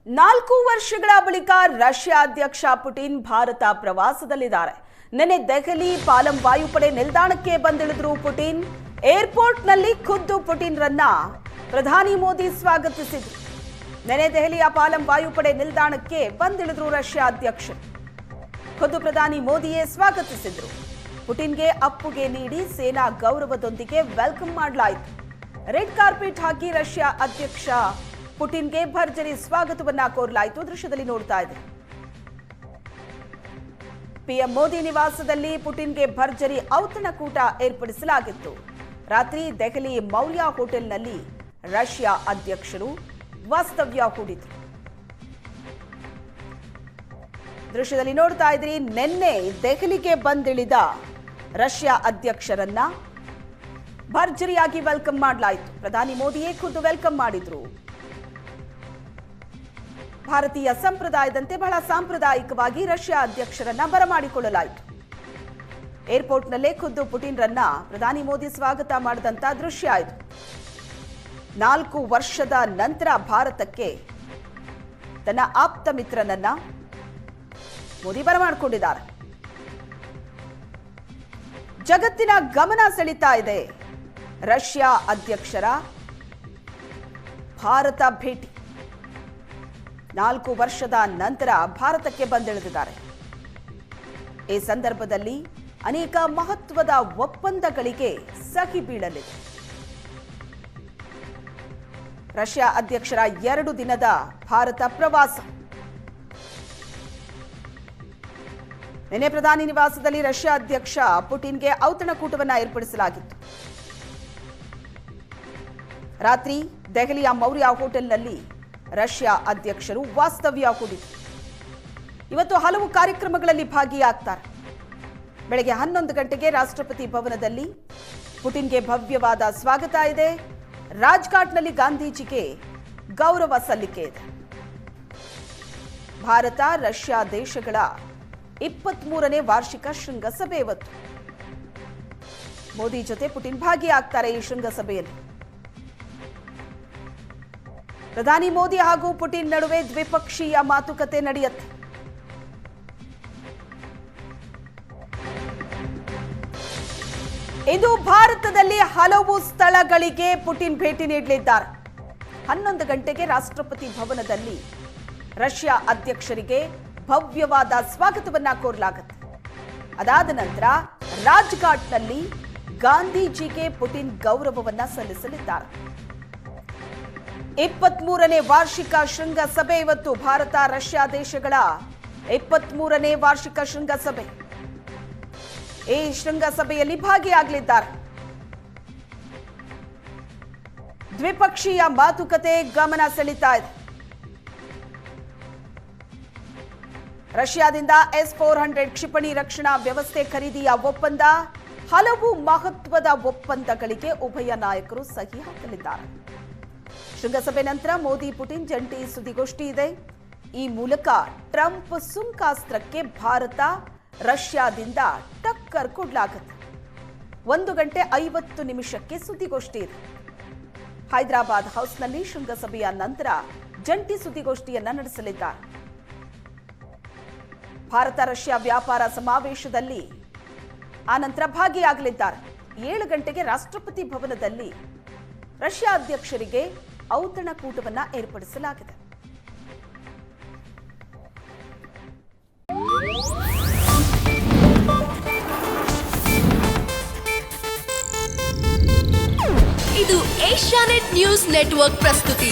4 ವರ್ಷಗಳ ಬಳಿಕ ರಷ್ಯಾ ಅಧ್ಯಕ್ಷ ಪುಟಿನ್ ಭಾರತ ಪ್ರವಾಸದಲ್ಲಿದ್ದಾರೆ. ನೆನೆ ದೆಹಲಿ ಪಾಲಂ ವಾಯುಪಡೆ ನಿಲ್ದಾಣಕ್ಕೆ ಬಂದಿಳಿದ್ರು ಪುಟಿನ್. ಏರ್ಪೋರ್ಟ್ನಲ್ಲಿ ಖುದ್ದು ಪುಟಿನ್ರನ್ನ ಪ್ರಧಾನಿ ಮೋದಿ ಸ್ವಾಗತಿಸಿದ್ರು. ನೆನೆ ದೆಹಲಿಯ ಪಾಲಂ ವಾಯುಪಡೆ ನಿಲ್ದಾಣಕ್ಕೆ ಬಂದಿಳಿದ್ರು ರಷ್ಯಾ ಅಧ್ಯಕ್ಷರು. ಖುದ್ದು ಪ್ರಧಾನಿ ಮೋದಿಯೇ ಸ್ವಾಗತಿಸಿದ್ರು. ಪುಟಿನ್ಗೆ ಅಪ್ಪುಗೆ ನೀಡಿ ಸೇನಾ ಗೌರವದೊಂದಿಗೆ ವೆಲ್ಕಮ್ ಮಾಡಲಾಯಿತು. ರೆಡ್ ಕಾರ್ಪೆಟ್ ಹಾಕಿ ರಷ್ಯಾ ಅಧ್ಯಕ್ಷ ಪುಟಿನ್ಗೆ ಭರ್ಜರಿ ಸ್ವಾಗತವನ್ನ ಕೋರಲಾಯಿತು. ದೃಶ್ಯದಲ್ಲಿ ನೋಡ್ತಾ ಇದ್ದೀರಿ. ಪಿಎಂ ಮೋದಿ ನಿವಾಸದಲ್ಲಿ ಪುಟಿನ್ಗೆ ಭರ್ಜರಿ ಔತಣಕೂಟ ಏರ್ಪಡಿಸಲಾಗಿತ್ತು. ರಾತ್ರಿ ದೆಹಲಿ ಮೌರ್ಯ ಹೋಟೆಲ್ನಲ್ಲಿ ರಷ್ಯಾ ಅಧ್ಯಕ್ಷರು ವಾಸ್ತವ್ಯ ಹೂಡಿದ್ರು. ದೃಶ್ಯದಲ್ಲಿ ನೋಡ್ತಾ ಇದ್ರಿ. ನಿನ್ನೆ ದೆಹಲಿಗೆ ಬಂದಿಳಿದ ರಷ್ಯಾ ಅಧ್ಯಕ್ಷರನ್ನ ಭರ್ಜರಿಯಾಗಿ ವೆಲ್ಕಮ್ ಮಾಡಲಾಯಿತು. ಪ್ರಧಾನಿ ಮೋದಿಯೇ ಖುದ್ದು ವೆಲ್ಕಮ್ ಮಾಡಿದ್ರು. ಭಾರತೀಯ ಸಂಪ್ರದಾಯದಂತೆ ಬಹಳ ಸಾಂಪ್ರದಾಯಿಕವಾಗಿ ರಷ್ಯಾ ಅಧ್ಯಕ್ಷರನ್ನ ಬರಮಾಡಿಕೊಳ್ಳಲಾಯಿತು. ಏರ್ಪೋರ್ಟ್ನಲ್ಲೇ ಖುದ್ದು ಪುಟಿನ್ರನ್ನ ಪ್ರಧಾನಿ ಮೋದಿ ಸ್ವಾಗತ ಮಾಡಿದಂತ ದೃಶ್ಯ ಇದು. 4 ವರ್ಷದ ನಂತರ ಭಾರತಕ್ಕೆ ತನ್ನ ಆಪ್ತ ಮಿತ್ರನನ್ನ ಮೋದಿ ಬರಮಾಡಿಕೊಂಡಿದ್ದಾರೆ. ಜಗತ್ತಿನ ಗಮನ ಸೆಳೀತಾ ಇದೆ ರಷ್ಯಾ ಅಧ್ಯಕ್ಷರ ಭಾರತ ಭೇಟಿ. 4 ವರ್ಷದ ನಂತರ ಭಾರತಕ್ಕೆ ಬಂದಿಳಿದಿದ್ದಾರೆ. ಈ ಸಂದರ್ಭದಲ್ಲಿ ಅನೇಕ ಮಹತ್ವದ ಒಪ್ಪಂದಗಳಿಗೆ ಸಹಿ ಬೀಳಲಿದೆ. ರಷ್ಯಾ ಅಧ್ಯಕ್ಷರ 2 ದಿನದ ಭಾರತ ಪ್ರವಾಸ. ನಿನ್ನೆ ಪ್ರಧಾನಿ ನಿವಾಸದಲ್ಲಿ ರಷ್ಯಾ ಅಧ್ಯಕ್ಷ ಪುಟಿನ್ಗೆ ಔತಣಕೂಟವನ್ನು ಏರ್ಪಡಿಸಲಾಗಿತ್ತು. ರಾತ್ರಿ ದೆಹಲಿಯ ಮೌರ್ಯ ಹೋಟೆಲ್ನಲ್ಲಿ ರಷ್ಯಾ ಅಧ್ಯಕ್ಷರು ವಾಸ್ತವ್ಯ ಹೂಡಿದರು. ಇವತ್ತು ಹಲವು ಕಾರ್ಯಕ್ರಮಗಳಲ್ಲಿ ಭಾಗಿಯಾಗ್ತಾರೆ. ಬೆಳಗ್ಗೆ 11 ಗಂಟೆಗೆ ರಾಷ್ಟ್ರಪತಿ ಭವನದಲ್ಲಿ ಪುಟಿನ್ಗೆ ಭವ್ಯವಾದ ಸ್ವಾಗತ ಇದೆ. ರಾಜ್ಘಾಟ್ನಲ್ಲಿ ಗಾಂಧೀಜಿಗೆ ಗೌರವ ಸಲ್ಲಿಕೆ ಇದೆ. ಭಾರತ ರಷ್ಯಾ ದೇಶಗಳ 23ನೇ ವಾರ್ಷಿಕ ಶೃಂಗಸಭೆ ಇವತ್ತು. ಮೋದಿ ಜೊತೆ ಪುಟಿನ್ ಭಾಗಿಯಾಗ್ತಾರೆ ಈ ಶೃಂಗಸಭೆಯಲ್ಲಿ. ಪ್ರಧಾನಿ ಮೋದಿ ಹಾಗೂ ಪುಟಿನ್ ನಡುವೆ ದ್ವಿಪಕ್ಷೀಯ ಮಾತುಕತೆ ನಡೆಯುತ್ತೆ. ಇಂದು ಭಾರತದಲ್ಲಿ ಹಲವು ಸ್ಥಳಗಳಿಗೆ ಪುಟಿನ್ ಭೇಟಿ ನೀಡಲಿದ್ದಾರೆ. 11 ಗಂಟೆಗೆ ರಾಷ್ಟ್ರಪತಿ ಭವನದಲ್ಲಿ ರಷ್ಯಾ ಅಧ್ಯಕ್ಷರಿಗೆ ಭವ್ಯವಾದ ಸ್ವಾಗತವನ್ನ ಕೋರಲಾಗುತ್ತೆ. ಅದಾದ ನಂತರ ರಾಜ್ಘಾಟ್ನಲ್ಲಿ ಗಾಂಧೀಜಿಗೆ ಪುಟಿನ್ ಗೌರವವನ್ನ ಸಲ್ಲಿಸಲಿದ್ದಾರೆ. 23ನೇ ವಾರ್ಷಿಕ ಶೃಂಗಸಭೆ ಇವತ್ತು. ಭಾರತ ರಷ್ಯಾ ದೇಶಗಳ 23ನೇ ವಾರ್ಷಿಕ ಶೃಂಗಸಭೆ. ಈ ಶೃಂಗಸಭೆಯಲ್ಲಿ ಭಾಗಿಯಾಗಲಿದ್ದಾರೆ. ದ್ವಿಪಕ್ಷೀಯ ಮಾತುಕತೆ ಗಮನ ಸೆಳೀತಾ ಇದೆ. ರಷ್ಯಾದಿಂದ S-400 ಕ್ಷಿಪಣಿ ರಕ್ಷಣಾ ವ್ಯವಸ್ಥೆ ಖರೀದಿಯ ಒಪ್ಪಂದ. ಹಲವು ಮಹತ್ವದ ಒಪ್ಪಂದಗಳಿಗೆ ಉಭಯ ನಾಯಕರು ಸಹಿ ಹಾಕಲಿದ್ದಾರೆ. ಶೃಂಗಸಭೆ ನಂತರ ಮೋದಿ ಪುಟಿನ್ ಜಂಟಿ ಸುದ್ದಿಗೋಷ್ಠಿ ಇದೆ. ಈ ಮೂಲಕ ಟ್ರಂಪ್ ಸುಂಕಾಸ್ತ್ರಕ್ಕೆ ಭಾರತ ರಷ್ಯಾದಿಂದ ಟಕ್ಕರ್ ಕೊಡಲಾಗುತ್ತೆ. 1 ಗಂಟೆ 50 ನಿಮಿಷಕ್ಕೆ ಸುದ್ದಿಗೋಷ್ಠಿ ಇದೆ. ಹೈದರಾಬಾದ್ ಹೌಸ್ನಲ್ಲಿ ಶೃಂಗಸಭೆಯ ನಂತರ ಜಂಟಿ ಸುದ್ದಿಗೋಷ್ಠಿಯನ್ನ ನಡೆಸಲಿದ್ದಾರೆ. ಭಾರತ ರಷ್ಯಾ ವ್ಯಾಪಾರ ಸಮಾವೇಶದಲ್ಲಿ ಆನಂತರ ಭಾಗಿಯಾಗಲಿದ್ದಾರೆ. 7 ಗಂಟೆಗೆ ರಾಷ್ಟ್ರಪತಿ ಭವನದಲ್ಲಿ ರಷ್ಯಾ ಅಧ್ಯಕ್ಷರಿಗೆ ಔತಣಕೂಟವನ್ನ ಏರ್ಪಡಿಸಲಾಗಿದೆ. ಇದು ಏಷ್ಯಾನೆಟ್ ನ್ಯೂಸ್ ನೆಟ್ವರ್ಕ್ ಪ್ರಸ್ತುತಿ.